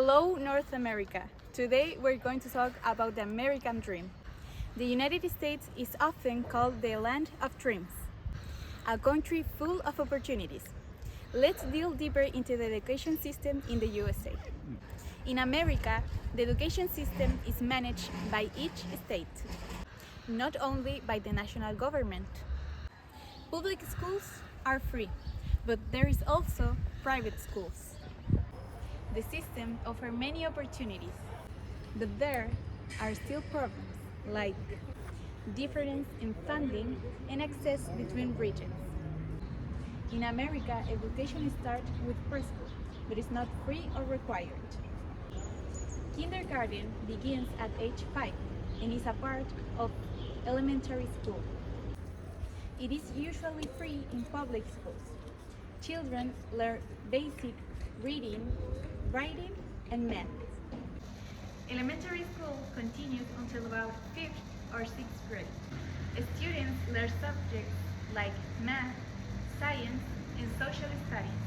Hello, North America. Today we're going to talk about the American dream. The United States is often called the land of dreams, a country full of opportunities. Let's delve deeper into the education system in the USA. In America, the education system is managed by each state, not only by the national government. Public schools are free, but there is also private schools. The system offers many opportunities, but there are still problems like difference in funding and access between regions. In America, education starts with preschool, but is not free or required. Kindergarten begins at age 5 and is a part of elementary school. It is usually free in public schools. Children learn basic reading, writing, and math. Elementary school continues until about 5th or 6th grade. Students learn subjects like math, science, and social studies.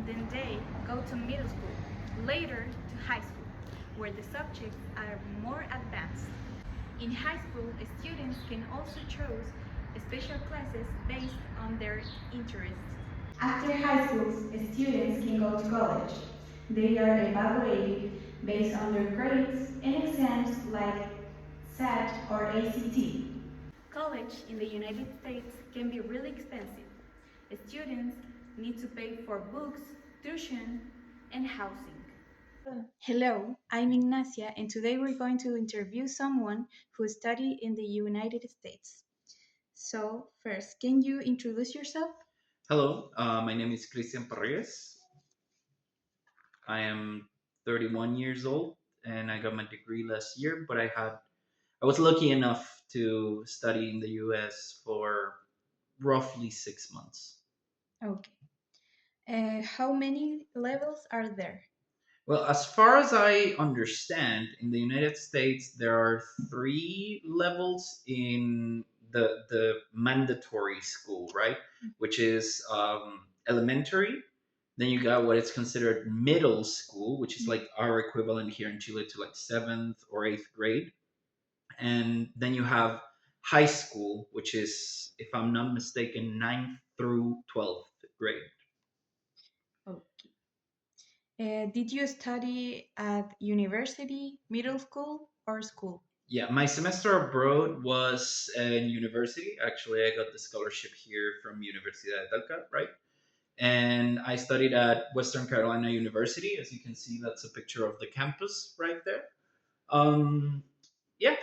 Then they go to middle school, later to high school, where the subjects are more advanced. In high school, students can also choose special classes based on their interests. After high school, students can go to college. They are evaluated based on their grades and exams like SAT or ACT. College in the United States can be really expensive. Students need to pay for books, tuition, and housing. Hello, I'm Ignacia, and today we're going to interview someone who studied in the United States. So, first, can you introduce yourself? Hello, my name is Cristian Parrigues. I am 31 years old and I got my degree last year, but I was lucky enough to study in the US for roughly 6 months. Okay. How many levels are there? Well, as far as I understand, in the United States, there are three levels in the mandatory school, right? Which is elementary. Then you got what is considered middle school, which is like our equivalent here in Chile to like seventh or eighth grade. And then you have high school, which is, if I'm not mistaken, ninth through 12th grade. Okay. Did you study at university, middle school, or school? Yeah, my semester abroad was in university. Actually, I got the scholarship here from Universidad de Talca, right? And I studied at Western Carolina University. As you can see, that's a picture of the campus right there. Um, yeah,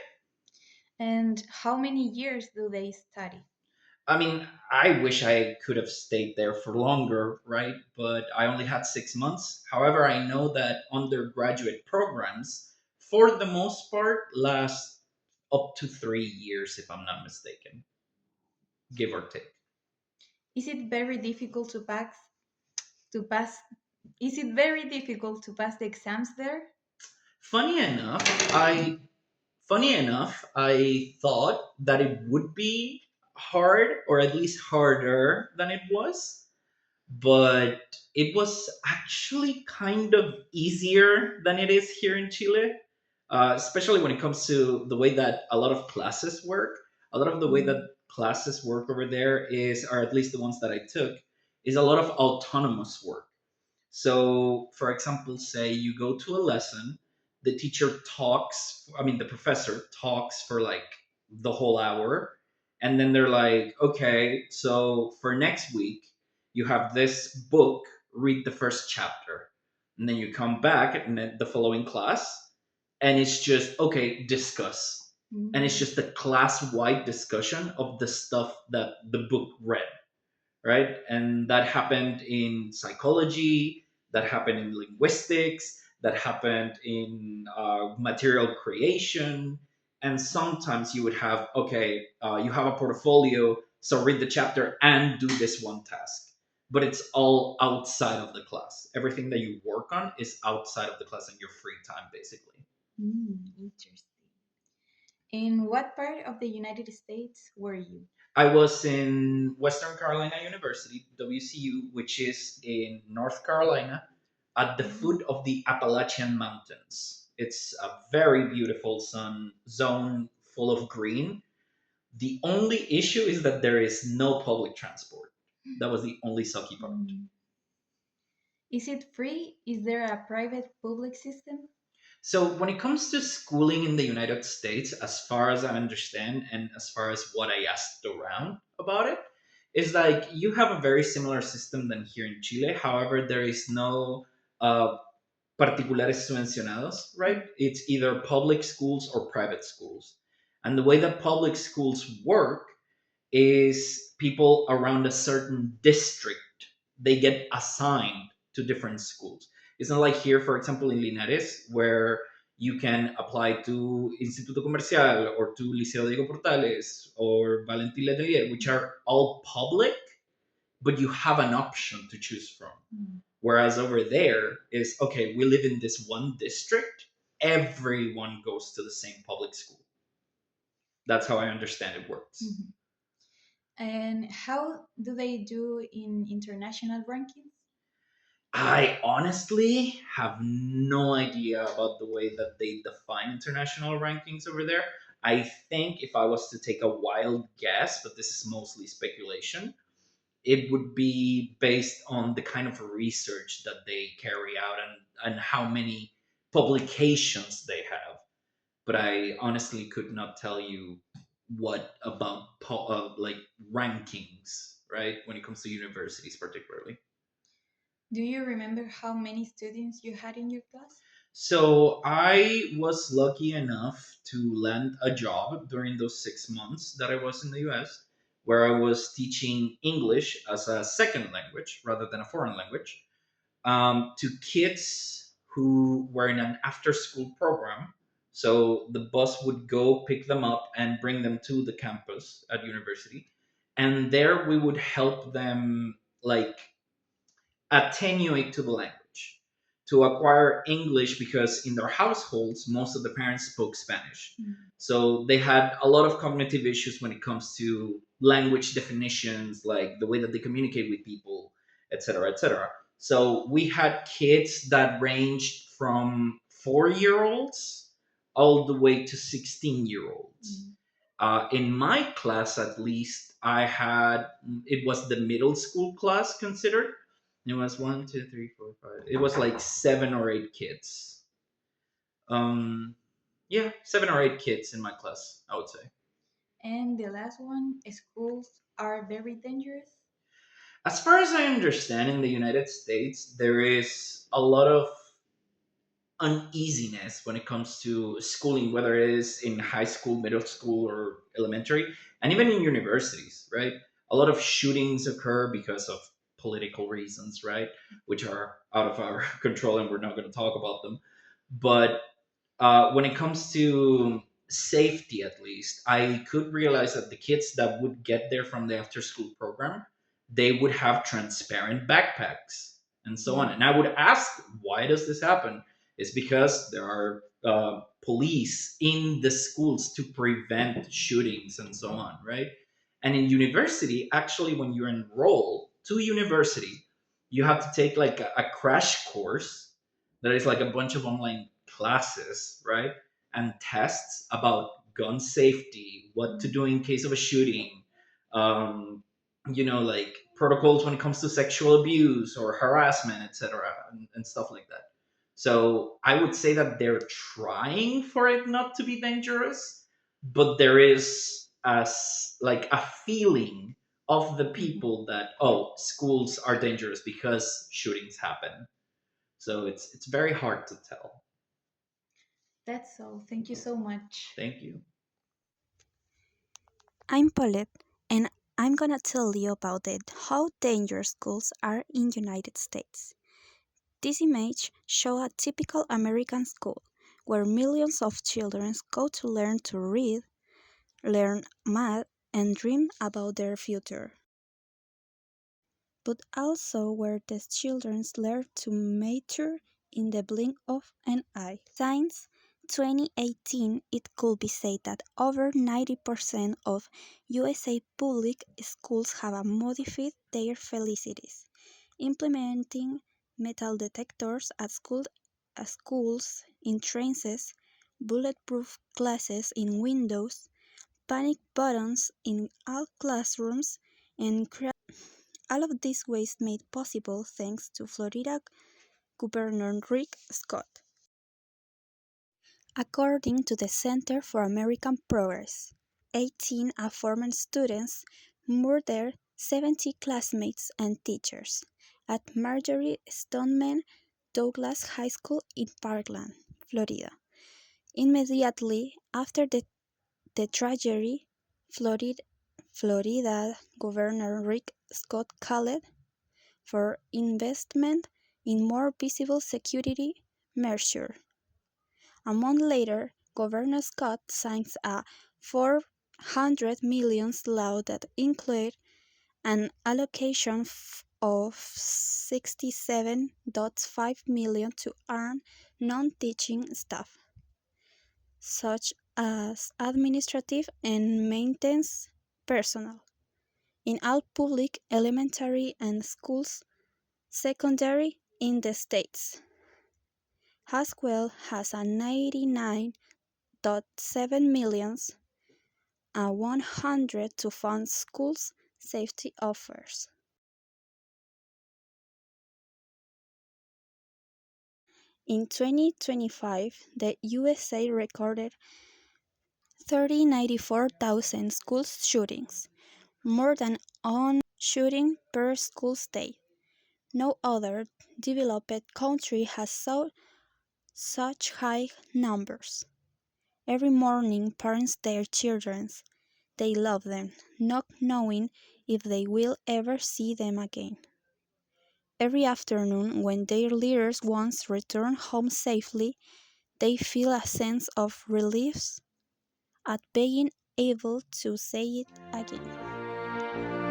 And how many years do they study? I mean, I wish I could have stayed there for longer, right? But I only had 6 months. However, I know that undergraduate programs, for the most part, last up to 3 years, if I'm not mistaken, give or take. Is it very difficult to pass? Is it very difficult to pass the exams there? Funny enough, I I thought that it would be hard, or at least harder than it was, but it was actually kind of easier than it is here in Chile, especially when it comes to the way that a lot of classes work. A lot of the way that classes work over there is, or at least the ones that I took, is a lot of autonomous work. So, for example, say you go to a lesson, the teacher talks, I mean, the professor talks for like the whole hour, and then they're like, okay, so for next week, you have this book, read the first chapter. And then you come back in the following class, and it's just, okay, discuss. And it's just a class wide discussion of the stuff that the book read, right? And that happened in psychology, that happened in linguistics, that happened in material creation. And sometimes you would have, okay, you have a portfolio, so read the chapter and do this one task. But it's all outside of the class. Everything that you work on is outside of the class in your free time, basically. Interesting. In what part of the United States were you? I was in Western Carolina University, WCU, which is in North Carolina, at the foot of the Appalachian Mountains. It's a very beautiful sun zone full of green. The only issue is that there is no public transport. That was the only sucky part. Is it free? Is there a private public system? So, when it comes to schooling in the United States, as far as I understand, and as far as what I asked around about it, is like you have a very similar system than here in Chile. However, there is no particulares subvencionados, right? It's either public schools or private schools. And the way that public schools work is people around a certain district, they get assigned to different schools. It's not like here, for example, in Linares, where you can apply to Instituto Comercial or to Liceo Diego Portales or Valentín Letelier, which are all public, but you have an option to choose from. Whereas over there is okay, we live in this one district, everyone goes to the same public school. That's how I understand it works. And how do they do in international rankings? I honestly have no idea about the way that they define international rankings over there. I think if I was to take a wild guess, but this is mostly speculation, it would be based on the kind of research that they carry out and how many publications they have. But I honestly could not tell you what about like rankings, right? When it comes to universities, particularly. Do you remember how many students you had in your class? So I was lucky enough to land a job during those 6 months that I was in the US, where I was teaching English as a second language rather than a foreign language to kids who were in an after school program. So the bus would go pick them up and bring them to the campus at university. And there we would help them like attenuate to the language, to acquire English because in their households, most of the parents spoke Spanish. So they had a lot of cognitive issues when it comes to language definitions, like the way that they communicate with people, etc., etc. So we had kids that ranged from 4 year olds all the way to 16-year olds. In my class, at least, I had it was the middle school class considered. It was one, two, three, four, five. It was like 7 or 8 kids. Um, yeah, 7 or 8 kids in my class, I would say. And the last one, schools are very dangerous. As far as I understand, in the United States, there is a lot of uneasiness when it comes to schooling, whether it is in high school, middle school, or elementary, and even in universities, right? A lot of shootings occur because of political reasons, right? Which are out of our control and we're not going to talk about them. But when it comes to safety, at least, I could realize that the kids that would get there from the after school program, they would have transparent backpacks and so on. And I would ask, why does this happen? It's because there are police in the schools to prevent shootings and so on, right? And in university, actually, when you enroll to university, you have to take like a crash course that is like a bunch of online classes, right? And tests about gun safety, what to do in case of a shooting, um, like protocols when it comes to sexual abuse or harassment, etc., and stuff like that. So I would say that they're trying for it not to be dangerous, but there is like a feeling of the people that schools are dangerous because shootings happen. So it's very hard to tell. That's all. Thank you so much. Thank you. I'm Pollet, and I'm gonna tell you about how dangerous schools are in United States. This image shows a typical American school where millions of children go to learn to read, learn math, and dream about their future. But also where the children learn to mature in the blink of an eye. Since 2018, it could be said that over 90% of USA public schools have modified their facilities, implementing metal detectors at schools, in trains, bulletproof glasses in windows, panic buttons in all classrooms, and all of this waste made possible thanks to Florida Governor Rick Scott. According to the Center for American Progress, 18 former students murdered 70 classmates and teachers at Marjorie Stoneman Douglas High School in Parkland, Florida. Immediately after the tragedy, Florida Governor Rick Scott called for investment in more visible security measures. A month later, Governor Scott signs a $400 million law that included an allocation of $67.5 million to arm non-teaching staff, such as administrative and maintenance personnel, in all public elementary and schools secondary in the states. Haswell has a 99.7 million and 100 to fund schools safety offers. In 2025, the USA recorded 394,000 school shootings, more than one shooting per school day. No other developed country has such high numbers. Every morning, parents their children. They love them, not knowing if they will ever see them again. Every afternoon, when their little ones return home safely, they feel a sense of relief at being able to say it again.